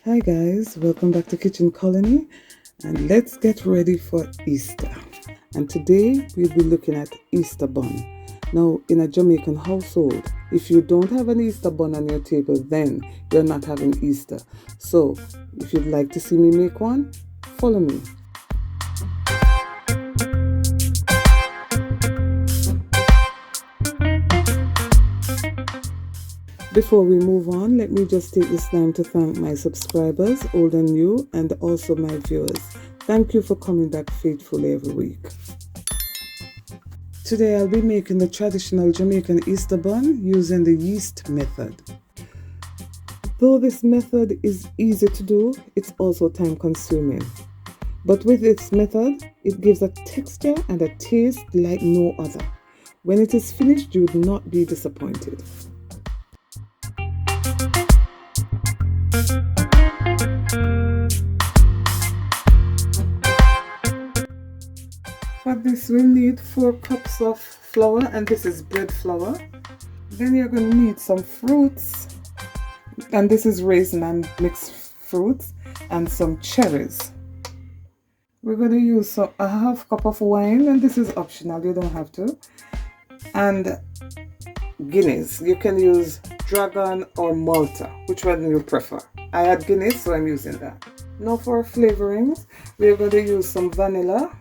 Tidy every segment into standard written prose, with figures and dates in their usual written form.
Hi guys, welcome back to Kitchen Kolony, and let's get ready for Easter. And today we'll be looking at Easter bun. Now in a Jamaican household, if you don't have an Easter bun on your table, then you're not having Easter. So if you'd like to see me make one, follow me. Before we move on, let me just take this time to thank my subscribers, old and new, and also my viewers. Thank you for coming back faithfully every week. Today I'll be making the traditional Jamaican Easter bun using the yeast method. Though this method is easy to do, it's also time consuming. But with this method, it gives a texture and a taste like no other. When it is finished, you would not be disappointed. For this we'll need 4 cups of flour, and this is bread flour. Then you're going to need some fruits, and this is raisin and mixed fruits, and some cherries. We're going to use a half cup of wine, and this is optional, you don't have to. And Guinness, you can use Dragon or Malta, which one you prefer. I had Guinness, so I'm using that. Now for flavorings, we're going to use some vanilla.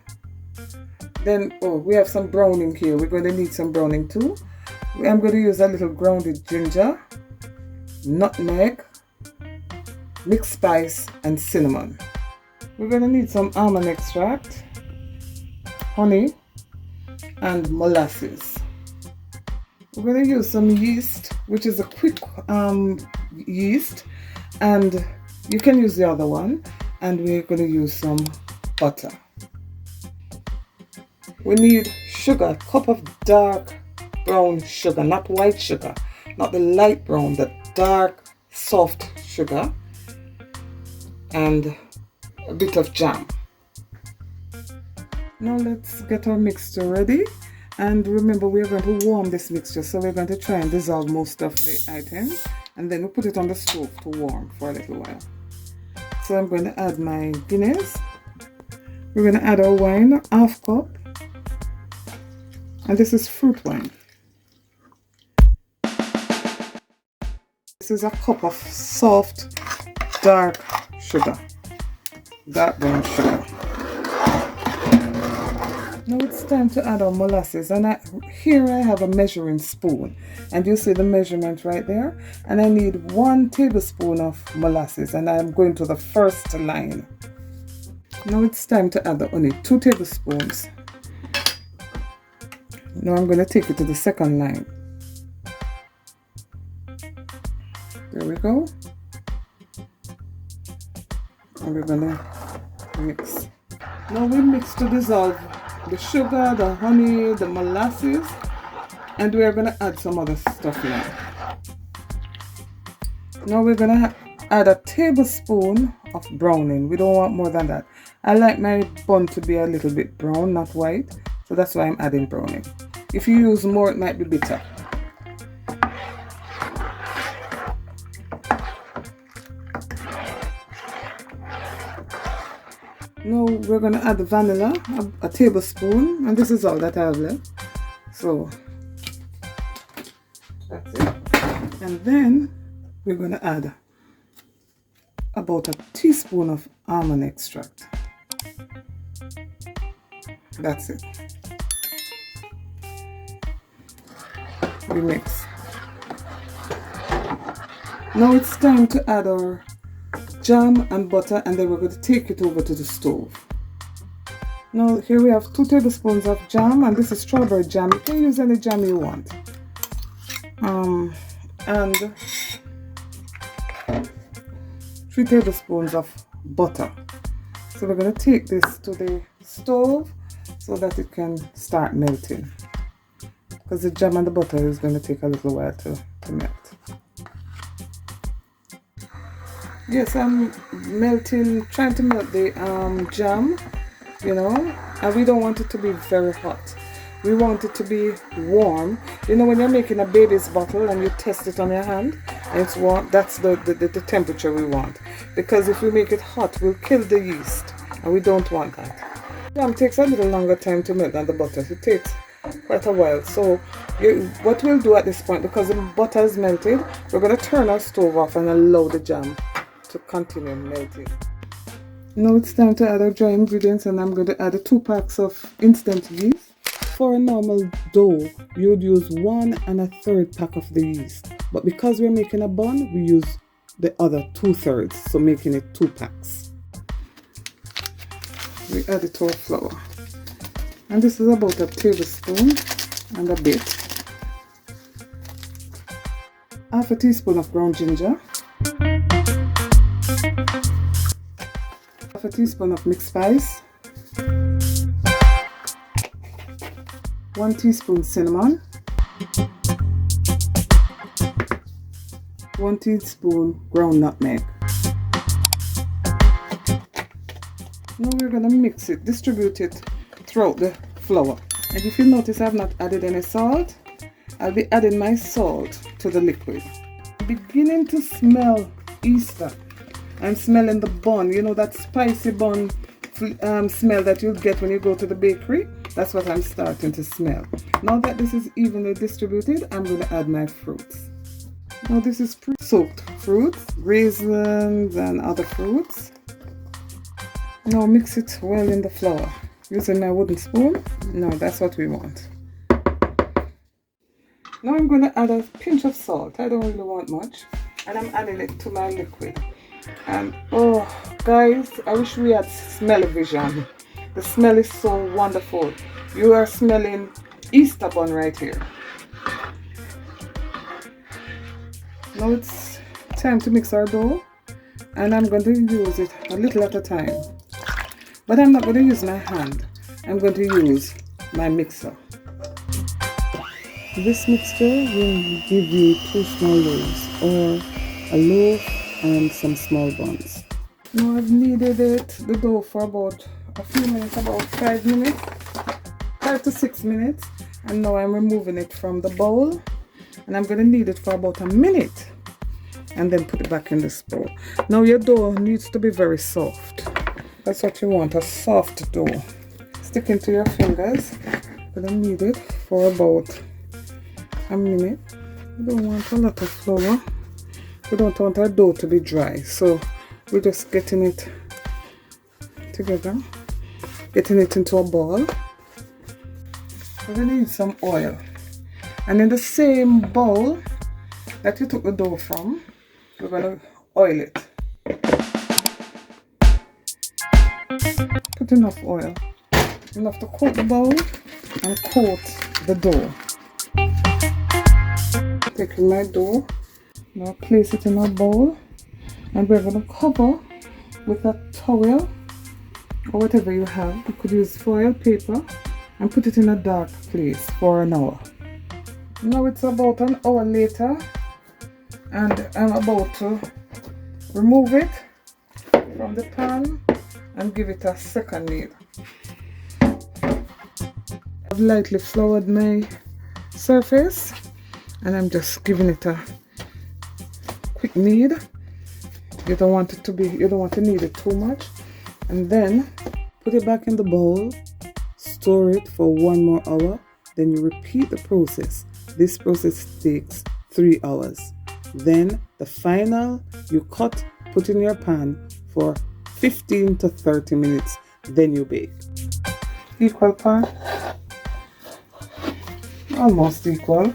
Then, we have some browning here. We're going to need some browning too. I'm going to use a little grounded ginger, nutmeg, mixed spice, and cinnamon. We're going to need some almond extract, honey, and molasses. We're going to use some yeast, which is a quick yeast, and you can use the other one. And we're going to use some butter. We need sugar, a cup of dark brown sugar, not white sugar, not the light brown, the dark, soft sugar, and a bit of jam. Now let's get our mixture ready. And remember, we're going to warm this mixture, so we're going to try and dissolve most of the items, and then we put it on the stove to warm for a little while. So I'm going to add my Guinness. We're going to add our wine, half cup. And this is fruit wine. This is a cup of soft, dark sugar. Dark brown sugar. Now it's time to add our molasses. And here I have a measuring spoon. And you see the measurement right there. And I need 1 tablespoon of molasses. And I'm going to the first line. Now it's time to add the honey. 2 tablespoons. Now I'm going to take it to the second line. There we go. And we're going to mix. Now we mix to dissolve the sugar, the honey, the molasses, and we're going to add some other stuff now. Now we're going to add a tablespoon of browning. We don't want more than that. I like my bun to be a little bit brown, not white. So that's why I'm adding browning. If you use more, it might be bitter. Now we're going to add the vanilla, a tablespoon, and this is all that I have left. So that's it. And then we're going to add about a teaspoon of almond extract. That's it. We mix. Now it's time to add our jam and butter, and then we're going to take it over to the stove. Now here we have 2 tablespoons of jam, and this is strawberry jam. You can use any jam you want. And 3 tablespoons of butter. So we're going to take this to the stove so that it can start melting. Because the jam and the butter is going to take a little while to melt. Yes, I'm trying to melt the jam, and we don't want it to be very hot. We want it to be warm. When you're making a baby's bottle and you test it on your hand, It's warm. That's the temperature we want, because if we make it hot, we'll kill the yeast, and we don't want that. Jam takes a little longer time to melt than the butter. It takes quite a while. So what we'll do at this point, because the butter is melted, we're going to turn our stove off and allow the jam to continue melting. Now it's time to add our dry ingredients, and I'm going to add 2 packs of instant yeast. For a normal dough, you would use 1 1/3 pack of the yeast, but because we're making a bun, we use the other 2/3, so making it 2 packs. We add it to our flour, and this is about a tablespoon and a bit. Half a teaspoon of ground ginger, half a teaspoon of mixed spice, 1 teaspoon cinnamon, 1 teaspoon ground nutmeg. Now we're going to mix it, distribute it throughout the flour. And if you notice, I've not added any salt. I'll be adding my salt to the liquid. I'm beginning to smell Easter. I'm smelling the bun, you know, that spicy bun smell that you'll get when you go to the bakery. That's what I'm starting to smell. Now that this is evenly distributed, I'm going to add my fruits. Now this is pre-soaked fruits, raisins and other fruits. Now mix it well in the flour. Using my wooden spoon. No, that's what we want. Now I'm going to add a pinch of salt. I don't really want much. And I'm adding it to my liquid. And oh guys, I wish we had smell-o-vision. The smell is so wonderful. You are smelling Easter bun right here. Now it's time to mix our dough, and I'm going to use it a little at a time. But I'm not going to use my hand. I'm going to use my mixer. This mixture will give you 2 small loaves, or a loaf and some small buns. Now I've kneaded the dough for about a few minutes, about 5 minutes, 5 to 6 minutes, and now I'm removing it from the bowl, and I'm going to knead it for about a minute and then put it back in this bowl. Now your dough needs to be very soft. That's what you want, a soft dough. Stick into your fingers. I'm going to knead it for about a minute. We don't want a lot of flour. We don't want our dough to be dry, so we're just getting it together, getting it into a ball. We're going to use some oil, and in the same bowl that you took the dough from, we're going to oil it. Put enough oil, enough to coat the bowl and coat the dough. Taking my dough, now place it in a bowl, and we're going to cover with a towel or whatever you have. You could use foil paper, and put it in a dark place for an hour. Now it's about an hour later, and I'm about to remove it from the pan and give it a second knead. I've lightly floured my surface, and I'm just giving it a quick knead. You don't want to knead it too much, and then put it back in the bowl, store it for 1 more hour, then you repeat the process. This process takes 3 hours. Then the final, you cut, put in your pan for 15 to 30 minutes, then you bake. Equal part, almost equal.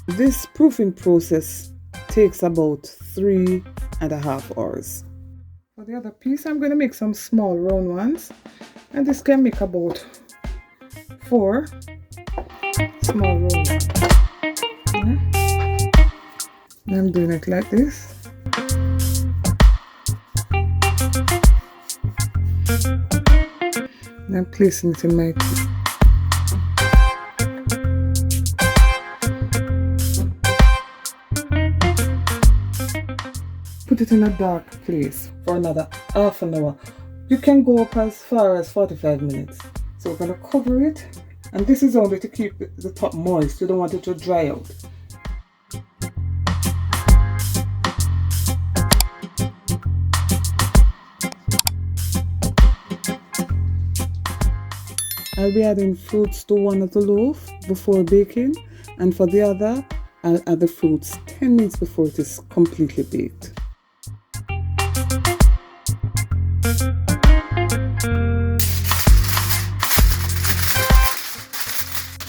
This proofing process takes about 3.5 hours. For the other piece, I'm going to make some small round ones, and this can make about 4 small round ones. I'm doing it like this. And I'm placing it in my tea. Put it in a dark place for another half an hour. You can go up as far as 45 minutes. So we're going to cover it, and this is only to keep the top moist. You don't want it to dry out. I'll be adding fruits to one of the loaf before baking, and for the other, I'll add the fruits 10 minutes before it is completely baked.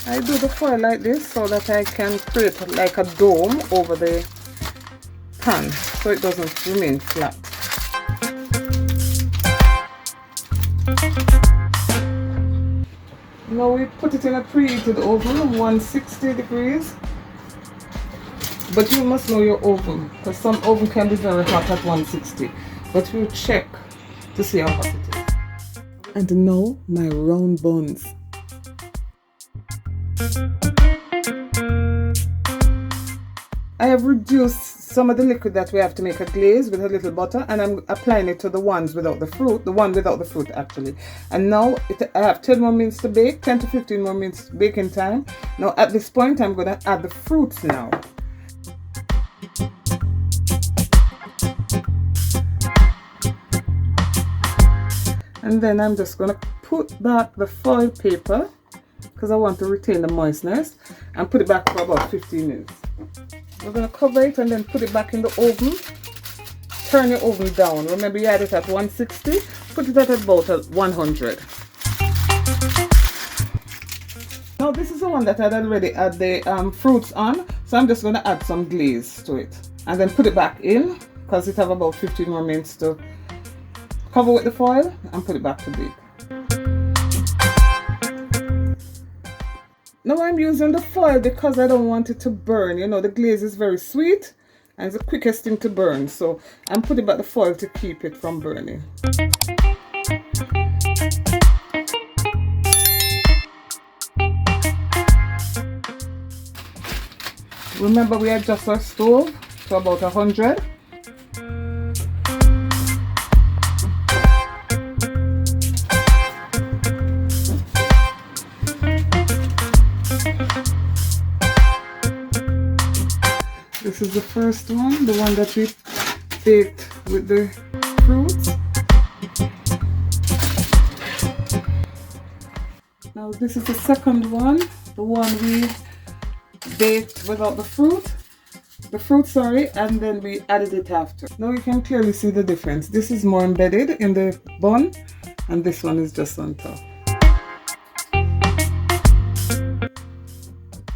I do the foil like this so that I can create like a dome over the pan so it doesn't remain flat. Now we put it in a preheated oven, 160 degrees. But you must know your oven, because some oven can be very hot at 160. But you check to see how hot it is. And now my round buns. I have reduced some of the liquid that we have to make a glaze with a little butter, and I'm applying it to the ones without the fruit, the one without the fruit actually. And now I have 10 more minutes to bake, 10 to 15 more minutes baking time. Now at this point I'm going to add the fruits now. And then I'm just going to put back the foil paper because I want to retain the moistness, and put it back for about 15 minutes. We're going to cover it and then put it back in the oven. Turn your oven down. Remember you had it at 160, put it at about 100. Now this is the one that I'd already had the fruits on, so I'm just going to add some glaze to it. And then put it back in because it have about 15 more minutes to cover with the foil and put it back to bake. Now I'm using the foil because I don't want it to burn. You know, the glaze is very sweet and it's the quickest thing to burn. So I'm putting back the foil to keep it from burning. Remember we adjust our stove to about 100. This is the first one, the one that we baked with the fruits. Now this is the second one, the one we baked without the fruit, and then we added it after. Now you can clearly see the difference. This is more embedded in the bun, and this one is just on top.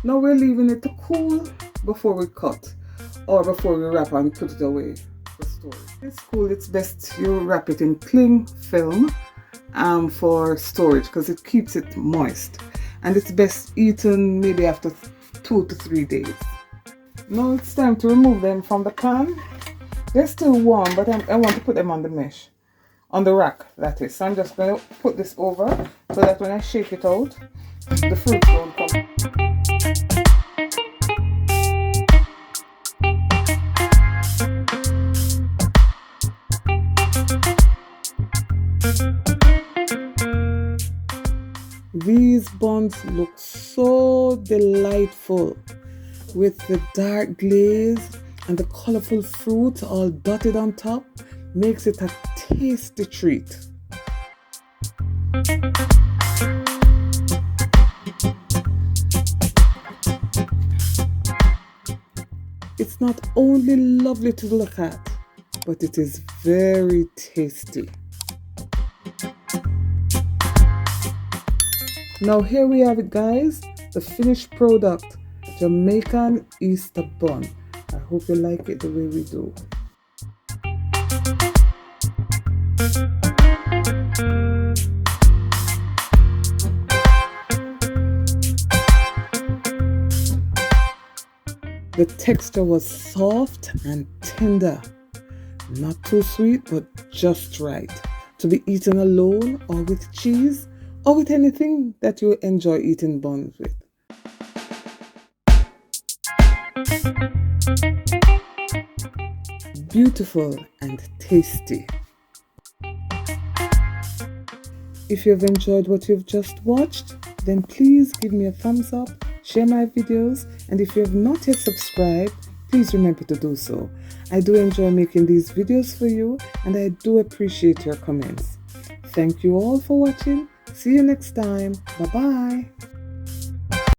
Now we're leaving it to cool before we cut, or before we wrap and put it away for storage. It's cool, it's best you wrap it in cling film for storage because it keeps it moist, and it's best eaten maybe after 2 to 3 days. Now it's time to remove them from the pan. They're still warm, but I want to put them on the mesh, on the rack that is. So I'm just going to put this over so that when I shake it out, the fruits don't come. These buns look so delightful with the dark glaze and the colorful fruit all dotted on top. Makes it a tasty treat. It's not only lovely to look at, but it is very tasty. Now here we have it, guys, the finished product, Jamaican Easter Bun. I hope you like it the way we do. The texture was soft and tender, not too sweet but just right, to be eaten alone or with cheese, or with anything that you enjoy eating buns with. Beautiful and tasty. If you've enjoyed what you've just watched, then please give me a thumbs up, share my videos, and if you have not yet subscribed, please remember to do so. I do enjoy making these videos for you, and I do appreciate your comments. Thank you all for watching, See you next time. Bye bye.